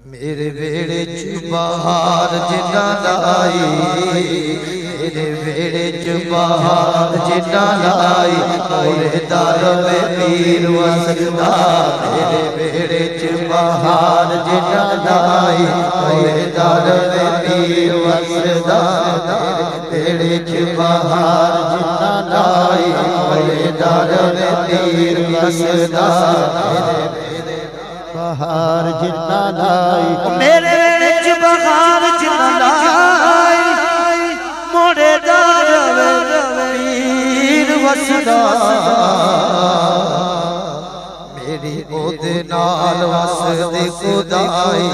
मेरे बेड़े च बहार जिन्ना लाई, मेरे बेड़े च बहार जिन्ना लाई, मोरे दर में पीर वसदा। मेरे बेड़े च बहार जिन्ना लाई, मोरे दर में पीर वसदा। बेड़े च बहार जिन्ना लाई, मोरे दर में पीर वसदा। बहार जिन्ना लाई, मेरे च बहार जिन्ना लाई, मोरे दर पीर वसदा। मेरी ओदे नाल वसदी खुदाई,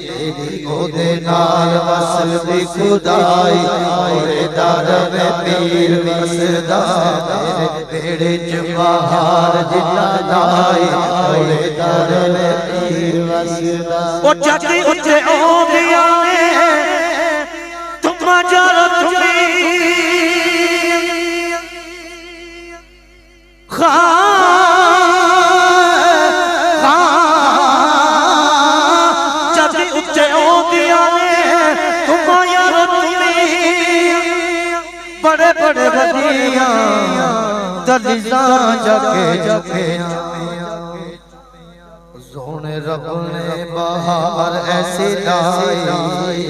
मेरी ओदे नाल वसदी खुदाई, मोरे दर में पीर वसदा। मेरे बेड़े च बहार जिन्ना लाई, मोरे दर में पीर वसदा। ओ जदी उते औंदिया ने तुम जरा तुम्ही जदी उते औंदिया ने तुम यार तुम्ही बड़े बड़े वदियां दलीज़ा जगे जगे। सोने रब ने बहार ऐसी लाई,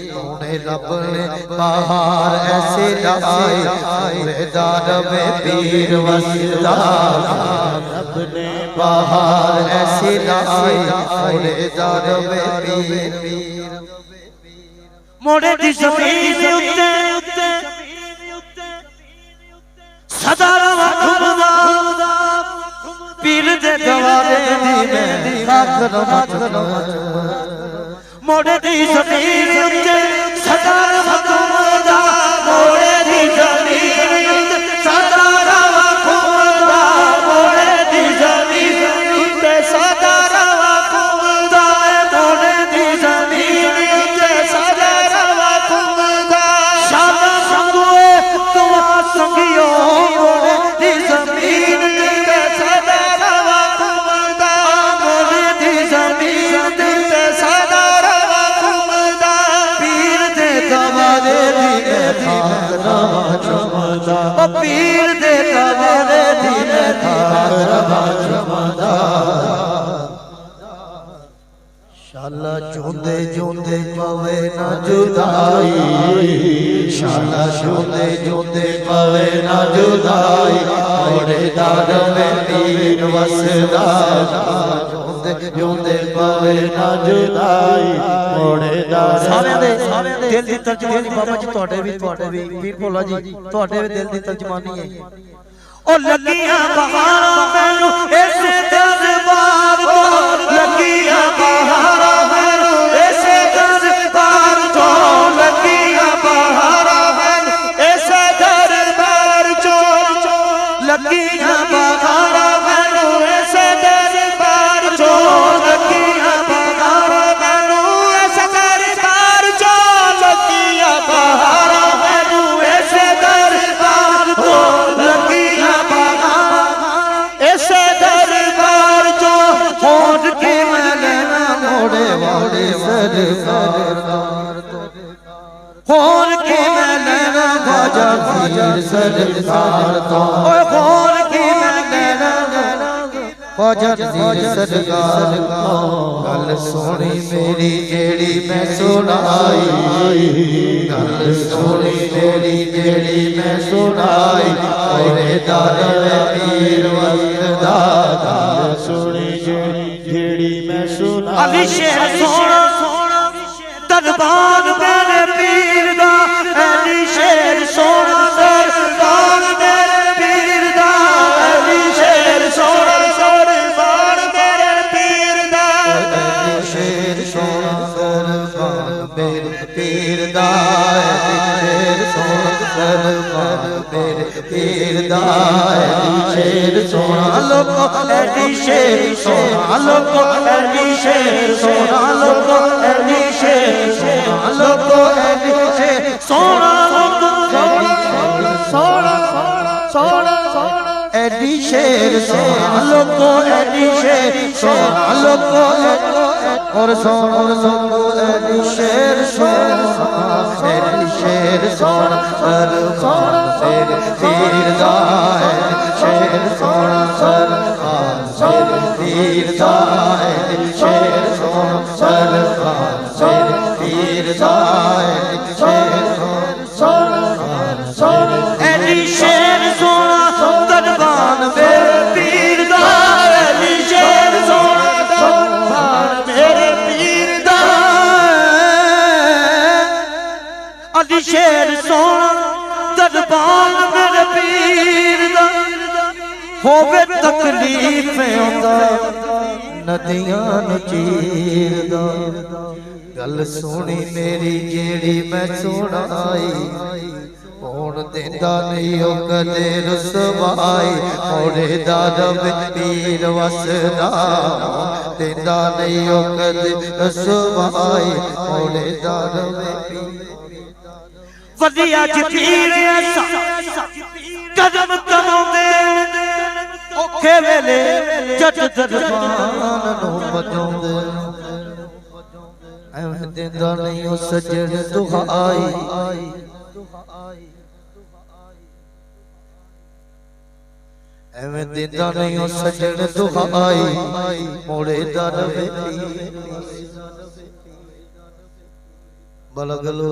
सोने रब ने बहार ऐसी लाई, मोरे दर में पीर वसदा। रब ने बहार ऐसी लाई, मोरे दर में पीर। मोरे दी ज़मीन उत्ते सदा रवा घुमदा, पीर दे दवारे दी खातर मोड़े दी ज़मीन उत्ते सदा रवा घुमदा, मोड़े दी ज़मीन सदा रवा घुमदा, मोड़े दी ज़मीन उत्ते सदा रवा घुमदा, मोड़े दी ज़मीन उत्ते सदा रवा घुमदा। शाला संगुए दुआ संगियो, मोड़े दी ज़मीन उत्ते सदा रवा घुमदा, मोड़े दी ज़मीन उत्ते सदा रवा घुमदा। पीर दे दवारे दी रवा चमदा, ओ पीर दे दवारे दी रवा चमदा। शाला चोंदे चोंदे पवे ना जुदाई, शाला चोंदे चोंदे पवे ना जुदाई, मोरे दर में पीर वसदा। चोंदे चोंदे पवे ना जुदाई, मोरे दर। सारे दे दिल दी तर्जमानी बाबा जी तुहाडे भी पीर भोला जी तुहाडे भी दिल दी तर्जमानी है। ओ लगियां बहारां मैनू इस दरबार तो, लगियां बहारां मैनू इस दरबार तो, लगियां बहारां मैनू इस दरबार चो, लगियां बहारां मैनू इस दरबार चो, लगियां बहारां मैनू इस दरबार चो, लगियां बहारां मैनू इस दरबार चो, लगियां इस दरबार चो। होंद के मैं लेना मोड़े वाले सरकार तो, होंद के मैं लेना ख्वाजा पीर सरकार तो, होंद के मैं लेना ख्वाजा पीर सरकार तो। गल सोनी मेरी जेड़ी मैं सुनाई, गल सोनी मेरी जेड़ी मैं सुनाई, मोरे दर में पीर वसदा। गल सोनी जेड़ी मैं सुनाई, अली शेर सोना दरबार मेरे पीर दा, अली शेर सोना दरबार मेरे पीर दा, अली शेर सोना दरबार मेरे पीर दा, अली शेर सोना दरबार मेरे पीर दा, अली शेर सोना दरबार मेरे पीर दा। अली शेर सोना लोको, अली शेर सोना लोको, अली शेर सोना लोको, अली शेर सोना लोको, अली शेर सोना लोको, सोना सोना अली शेर सोना लोको, अली शेर सोना लोको। और सोनो एली शेर सोना एली शेर सोना सरकार शेर पीर दा एली शेर सोना सरकार शेर पीर दा एली शेर सोना सरकार शेर पीर दा एली शेर सोना सरकार एली शेर सोना दरबान मेरे पीर दा एली शेर सोना दरबान मेरे पीर दा अली शेर सोना दरबान मेरे पीर दा होवे तकलीफें आंदा नदियां नु चीरदा गल सोनी मेरी जेड़ी मैं सुनाई होण देंदा नहीं ओ कदे रुसवाई मोड़े दा रब पीर वसदा देंदा नहीं ओ कदे रुसवाई मोड़े दा रब वलिया च पीर ऐसा कदम कमांदे औखे वेले जट दरबान नूं बजाउंदे एवें देंदा नहीं ओ सजण दुहाई एवें देंदा नहीं ओ सजण दुहाई मोड़े दा रवे बलगलो